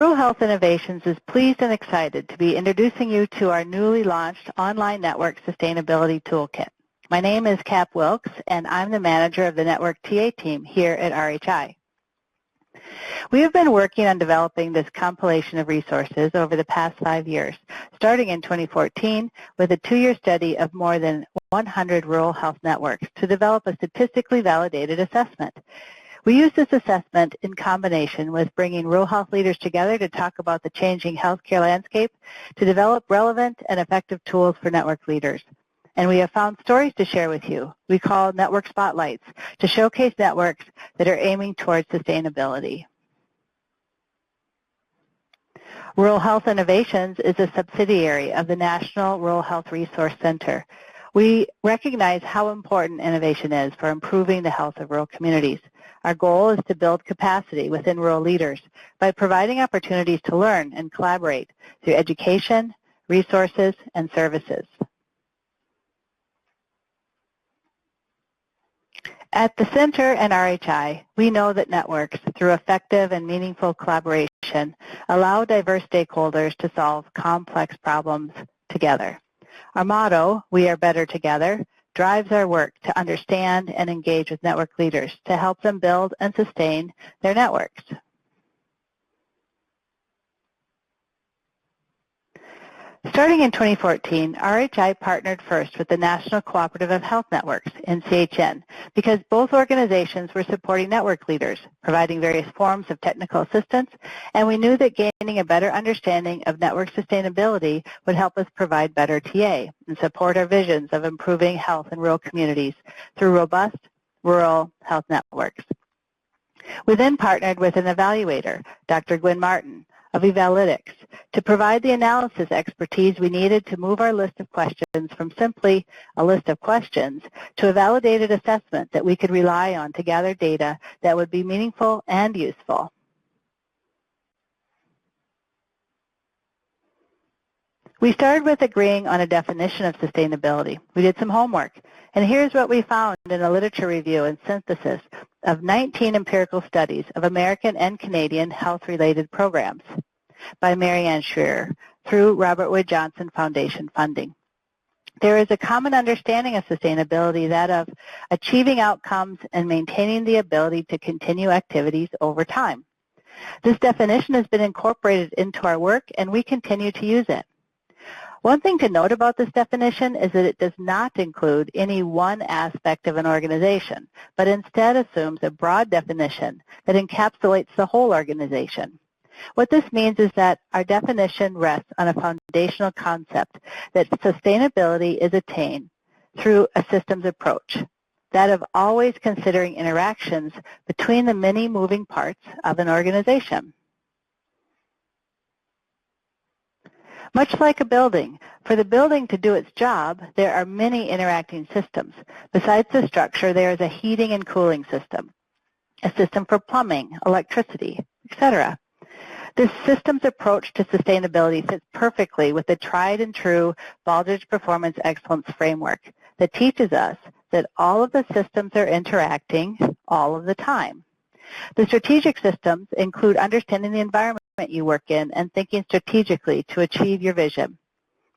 Rural Health Innovations is pleased and excited to be introducing you to our newly launched online network sustainability toolkit. My name is Cap Wilkes, and I'm the manager of the network TA team here at RHI. We have been working on developing this compilation of resources over the past 5 years, starting in 2014 with a 2-year study of more than 100 rural health networks to develop a statistically validated assessment. We use this assessment in combination with bringing rural health leaders together to talk about the changing healthcare landscape to develop relevant and effective tools for network leaders. And we have found stories to share with you. We call network spotlights to showcase networks that are aiming towards sustainability. Rural Health Innovations is a subsidiary of the National Rural Health Resource Center. We recognize how important innovation is for improving the health of rural communities. Our goal is to build capacity within rural leaders by providing opportunities to learn and collaborate through education, resources, and services. At the Center and RHI, we know that networks, through effective and meaningful collaboration, allow diverse stakeholders to solve complex problems together. Our motto, "We are better together," drives our work to understand and engage with network leaders to help them build and sustain their networks. Starting in 2014, RHI partnered first with the National Cooperative of Health Networks, NCHN, because both organizations were supporting network leaders, providing various forms of technical assistance, and we knew that gaining a better understanding of network sustainability would help us provide better TA and support our visions of improving health in rural communities through robust rural health networks. We then partnered with an evaluator, Dr. Gwen Martin, of Evalytics, to provide the analysis expertise we needed to move our list of questions from simply a list of questions to a validated assessment that we could rely on to gather data that would be meaningful and useful. We started with agreeing on a definition of sustainability. We did some homework, and here's what we found in a literature review and synthesis of 19 empirical studies of American and Canadian health-related programs by Marianne Schreier through Robert Wood Johnson Foundation funding. There is a common understanding of sustainability, that of achieving outcomes and maintaining the ability to continue activities over time. This definition has been incorporated into our work, and we continue to use it. One thing to note about this definition is that it does not include any one aspect of an organization, but instead assumes a broad definition that encapsulates the whole organization. What this means is that our definition rests on a foundational concept that sustainability is attained through a systems approach, that of always considering interactions between the many moving parts of an organization. Much like a building, for the building to do its job, there are many interacting systems. Besides the structure, there is a heating and cooling system, a system for plumbing, electricity, etc. This systems approach to sustainability fits perfectly with the tried and true Baldrige Performance Excellence Framework that teaches us that all of the systems are interacting all of the time. The strategic systems include understanding the environment you work in and thinking strategically to achieve your vision.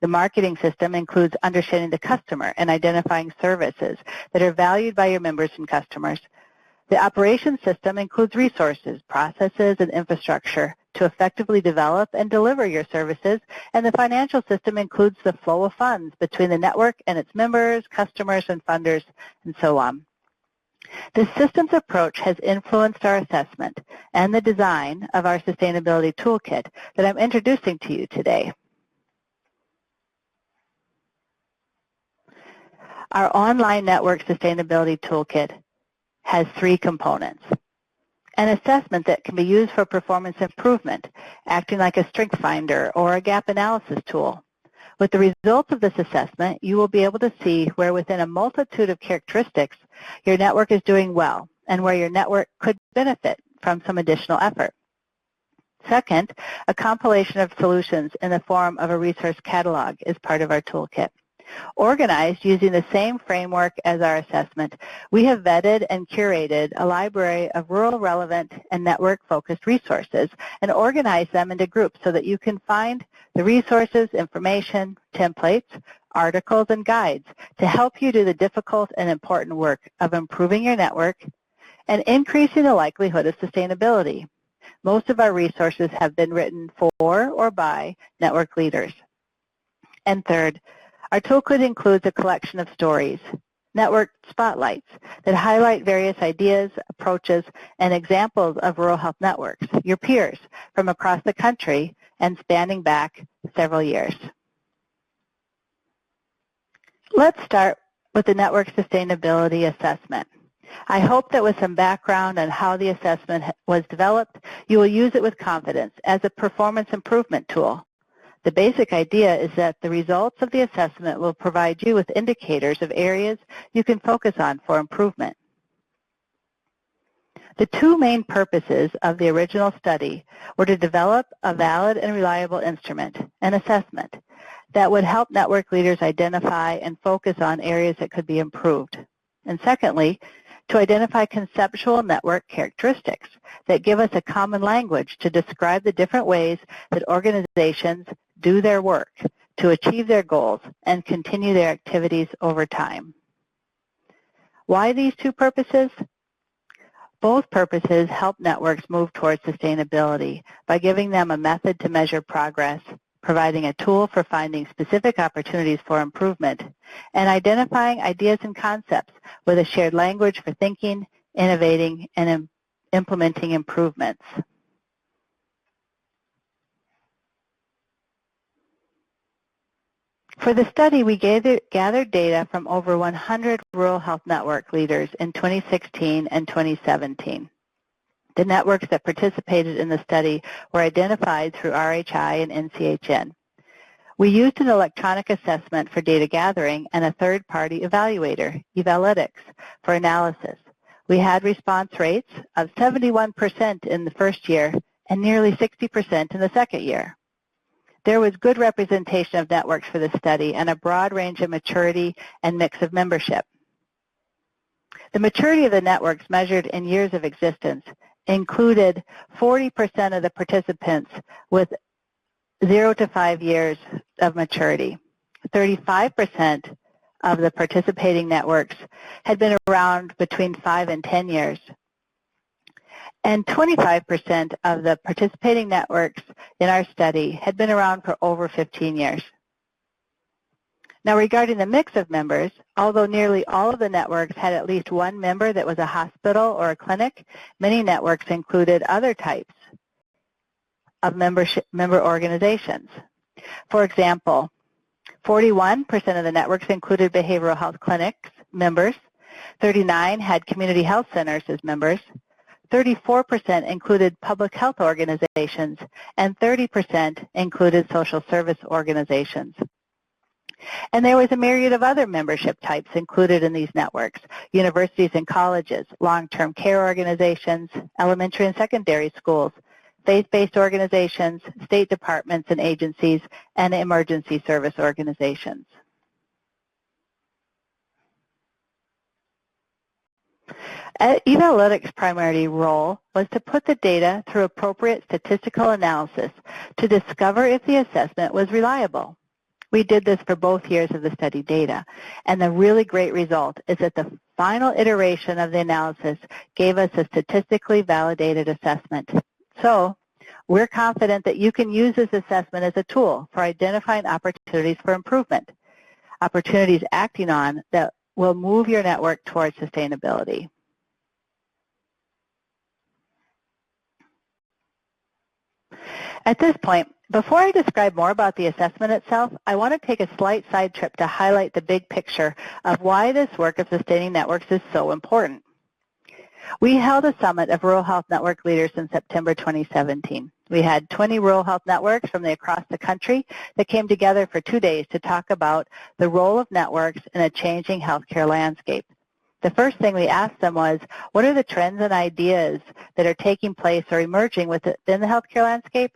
The marketing system includes understanding the customer and identifying services that are valued by your members and customers. The operations system includes resources, processes, and infrastructure to effectively develop and deliver your services, and the financial system includes the flow of funds between the network and its members, customers, and funders, and so on. This systems approach has influenced our assessment and the design of our sustainability toolkit that I'm introducing to you today. Our online network sustainability toolkit has 3 components. An assessment that can be used for performance improvement, acting like a strength finder or a gap analysis tool. With the results of this assessment, you will be able to see where within a multitude of characteristics your network is doing well and where your network could benefit from some additional effort. Second, a compilation of solutions in the form of a resource catalog is part of our toolkit. Organized using the same framework as our assessment, we have vetted and curated a library of rural relevant and network-focused resources and organized them into groups so that you can find the resources, information, templates, articles, and guides to help you do the difficult and important work of improving your network and increasing the likelihood of sustainability. Most of our resources have been written for or by network leaders. And third, our toolkit includes a collection of stories, network spotlights, that highlight various ideas, approaches, and examples of rural health networks, your peers from across the country and spanning back several years. Let's start with the network sustainability assessment. I hope that with some background on how the assessment was developed, you will use it with confidence as a performance improvement tool. The basic idea is that the results of the assessment will provide you with indicators of areas you can focus on for improvement. The two main purposes of the original study were to develop a valid and reliable instrument, an assessment, that would help network leaders identify and focus on areas that could be improved. And secondly, to identify conceptual network characteristics that give us a common language to describe the different ways that organizations do their work to achieve their goals and continue their activities over time. Why these two purposes? Both purposes help networks move towards sustainability by giving them a method to measure progress, providing a tool for finding specific opportunities for improvement, and identifying ideas and concepts with a shared language for thinking, innovating, and implementing improvements. For the study, we gathered data from over 100 rural health network leaders in 2016 and 2017. The networks that participated in the study were identified through RHI and NCHN. We used an electronic assessment for data gathering and a third-party evaluator, Evalytics, for analysis. We had response rates of 71% in the first year and nearly 60% in the second year. There was good representation of networks for the study and a broad range of maturity and mix of membership. The maturity of the networks measured in years of existence included 40% of the participants with 0 to 5 years of maturity. 35% of the participating networks had been around between 5 and 10 years. And 25% of the participating networks in our study had been around for over 15 years. Now, regarding the mix of members, although nearly all of the networks had at least one member that was a hospital or a clinic, many networks included other types of member organizations. For example, 41% of the networks included behavioral health clinics members, 39% had community health centers as members, 34% included public health organizations, and 30% included social service organizations. And there was a myriad of other membership types included in these networks: universities and colleges, long-term care organizations, elementary and secondary schools, faith-based organizations, state departments and agencies, and emergency service organizations. Evalytics' primary role was to put the data through appropriate statistical analysis to discover if the assessment was reliable. We did this for both years of the study data, and the really great result is that the final iteration of the analysis gave us a statistically validated assessment. So we're confident that you can use this assessment as a tool for identifying opportunities for improvement, opportunities acting on that will move your network towards sustainability. At this point, before I describe more about the assessment itself, I want to take a slight side trip to highlight the big picture of why this work of sustaining networks is so important. We held a summit of rural health network leaders in September 2017. We had 20 rural health networks from across the country that came together for 2 days to talk about the role of networks in a changing healthcare landscape. The first thing we asked them was, what are the trends and ideas that are taking place or emerging within the healthcare landscape?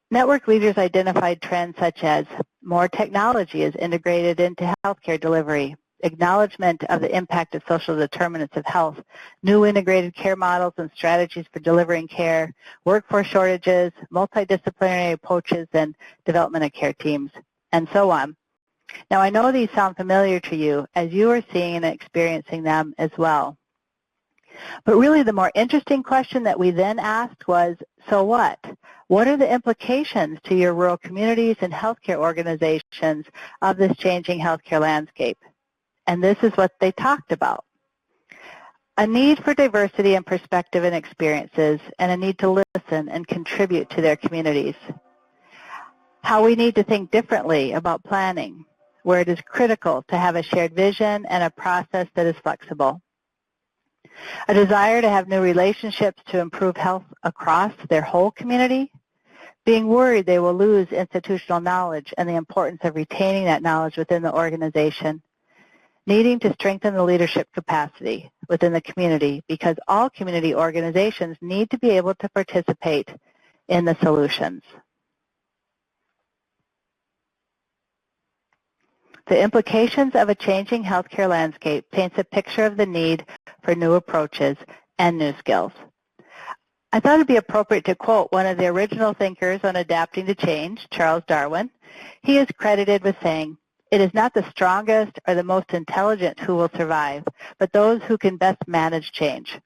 Network leaders identified trends such as more technology is integrated into healthcare delivery, acknowledgement of the impact of social determinants of health, new integrated care models and strategies for delivering care, workforce shortages, multidisciplinary approaches, and development of care teams, and so on. Now, I know these sound familiar to you as you are seeing and experiencing them as well. But really the more interesting question that we then asked was, so what? What are the implications to your rural communities and healthcare organizations of this changing healthcare landscape? And this is what they talked about. A need for diversity and perspective and experiences, and a need to listen and contribute to their communities. How we need to think differently about planning, where it is critical to have a shared vision and a process that is flexible. A desire to have new relationships to improve health across their whole community, being worried they will lose institutional knowledge and the importance of retaining that knowledge within the organization, needing to strengthen the leadership capacity within the community because all community organizations need to be able to participate in the solutions. The implications of a changing healthcare landscape paints a picture of the need for new approaches and new skills. I thought it would be appropriate to quote one of the original thinkers on adapting to change, Charles Darwin. He is credited with saying, "It is not the strongest or the most intelligent who will survive, but those who can best manage change."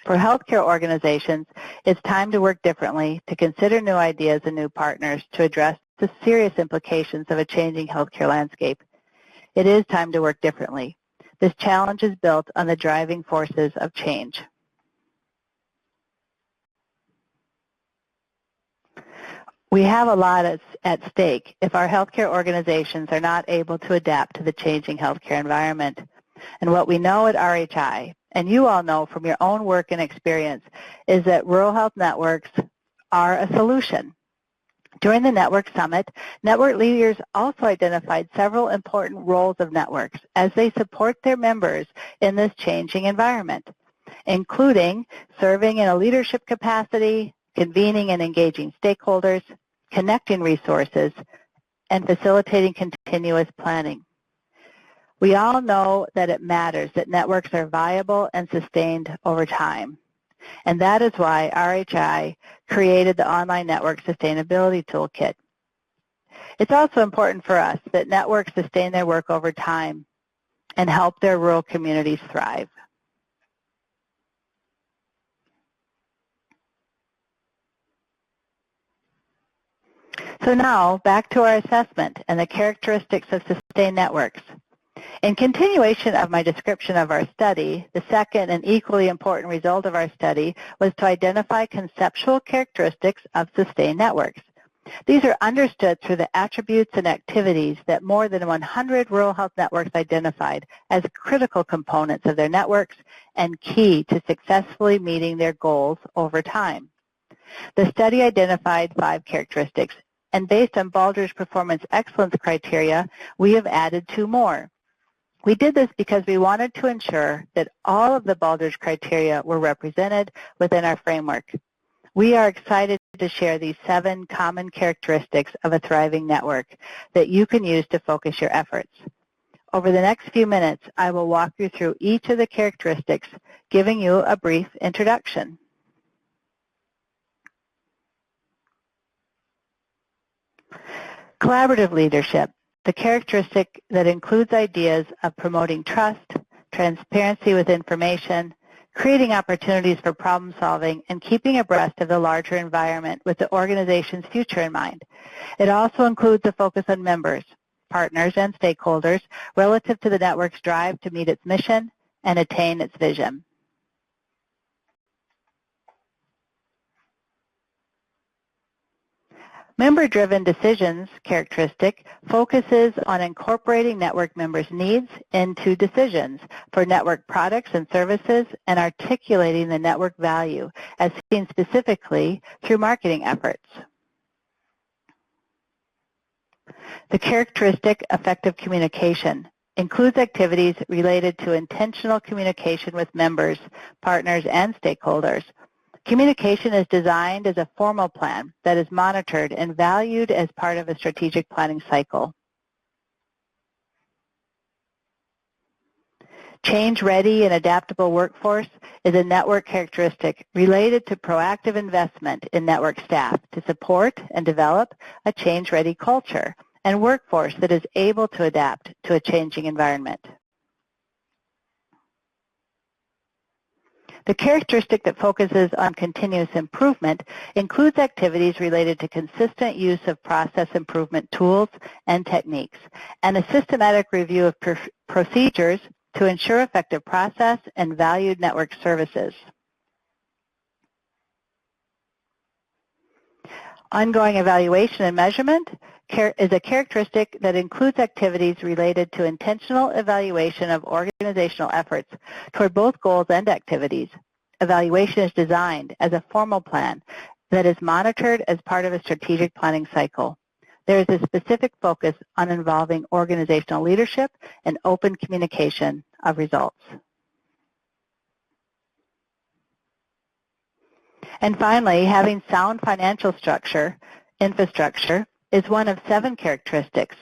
For healthcare organizations, it's time to work differently, to consider new ideas and new partners to address the serious implications of a changing healthcare landscape. It is time to work differently. This challenge is built on the driving forces of change. We have a lot at stake if our healthcare organizations are not able to adapt to the changing healthcare environment. And what we know at RHI, and you all know from your own work and experience, is that rural health networks are a solution. During the Network Summit, network leaders also identified several important roles of networks as they support their members in this changing environment, including serving in a leadership capacity, convening and engaging stakeholders, connecting resources, and facilitating continuous planning. We all know that it matters that networks are viable and sustained over time. And that is why RHI created the Online Network Sustainability Toolkit. It's also important for us that networks sustain their work over time and help their rural communities thrive. So now, back to our assessment and the characteristics of sustained networks. In continuation of my description of our study, the second and equally important result of our study was to identify conceptual characteristics of sustained networks. These are understood through the attributes and activities that more than 100 rural health networks identified as critical components of their networks and key to successfully meeting their goals over time. The study identified 5 characteristics, and based on Baldrige Performance Excellence criteria, we have added 2 more. We did this because we wanted to ensure that all of the Baldrige criteria were represented within our framework. We are excited to share these 7 common characteristics of a thriving network that you can use to focus your efforts. Over the next few minutes, I will walk you through each of the characteristics, giving you a brief introduction. Collaborative leadership, the characteristic that includes ideas of promoting trust, transparency with information, creating opportunities for problem solving, and keeping abreast of the larger environment with the organization's future in mind. It also includes a focus on members, partners, and stakeholders relative to the network's drive to meet its mission and attain its vision. Member-driven decisions characteristic focuses on incorporating network members' needs into decisions for network products and services and articulating the network value as seen specifically through marketing efforts. The characteristic effective communication includes activities related to intentional communication with members, partners, and stakeholders, Communication is designed as a formal plan that is monitored and valued as part of a strategic planning cycle. Change-ready and adaptable workforce is a network characteristic related to proactive investment in network staff to support and develop a change-ready culture and workforce that is able to adapt to a changing environment. The characteristic that focuses on continuous improvement includes activities related to consistent use of process improvement tools and techniques, and a systematic review of procedures to ensure effective process and valued network services. Ongoing evaluation and measurement is a characteristic that includes activities related to intentional evaluation of organizational efforts toward both goals and activities. Evaluation is designed as a formal plan that is monitored as part of a strategic planning cycle. There is a specific focus on involving organizational leadership and open communication of results. And finally, having sound financial infrastructure is one of 7 characteristics.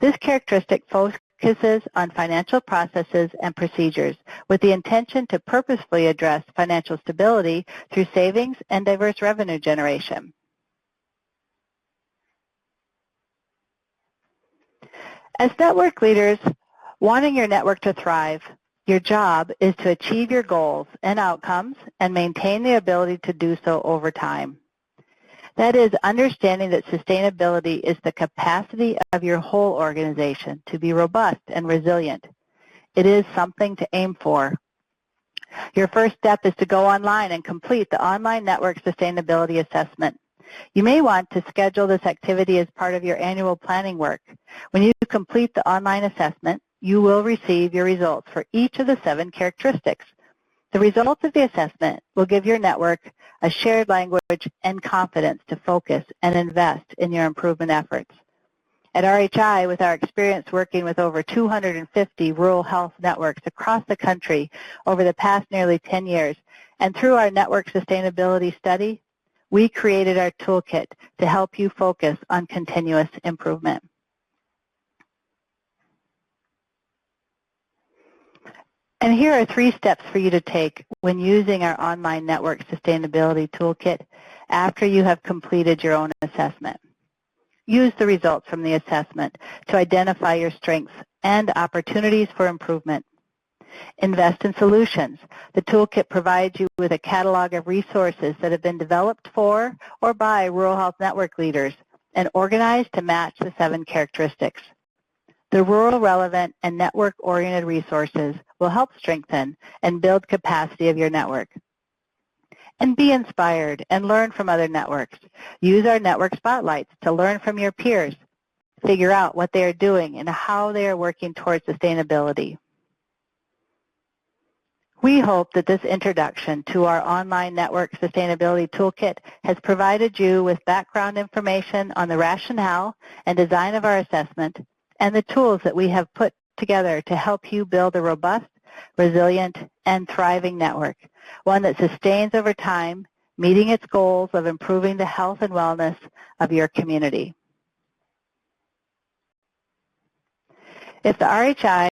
This characteristic focuses on financial processes and procedures with the intention to purposefully address financial stability through savings and diverse revenue generation. As network leaders, wanting your network to thrive, your job is to achieve your goals and outcomes and maintain the ability to do so over time. That is, understanding that sustainability is the capacity of your whole organization to be robust and resilient. It is something to aim for. Your first step is to go online and complete the online network sustainability assessment. You may want to schedule this activity as part of your annual planning work. When you complete the online assessment, you will receive your results for each of the 7 characteristics. The results of the assessment will give your network a shared language and confidence to focus and invest in your improvement efforts. At RHI, with our experience working with over 250 rural health networks across the country over the past nearly 10 years, and through our network sustainability study, we created our toolkit to help you focus on continuous improvement. And here are 3 steps for you to take when using our online network sustainability toolkit after you have completed your own assessment. Use the results from the assessment to identify your strengths and opportunities for improvement. Invest in solutions. The toolkit provides you with a catalog of resources that have been developed for or by rural health network leaders and organized to match the 7 characteristics. The rural relevant and network-oriented resources will help strengthen and build capacity of your network. And be inspired and learn from other networks. Use our network spotlights to learn from your peers. Figure out what they are doing and how they are working towards sustainability. We hope that this introduction to our online network sustainability toolkit has provided you with background information on the rationale and design of our assessment and the tools that we have put together to help you build a robust, resilient, and thriving network, one that sustains over time, meeting its goals of improving the health and wellness of your community. If the RHI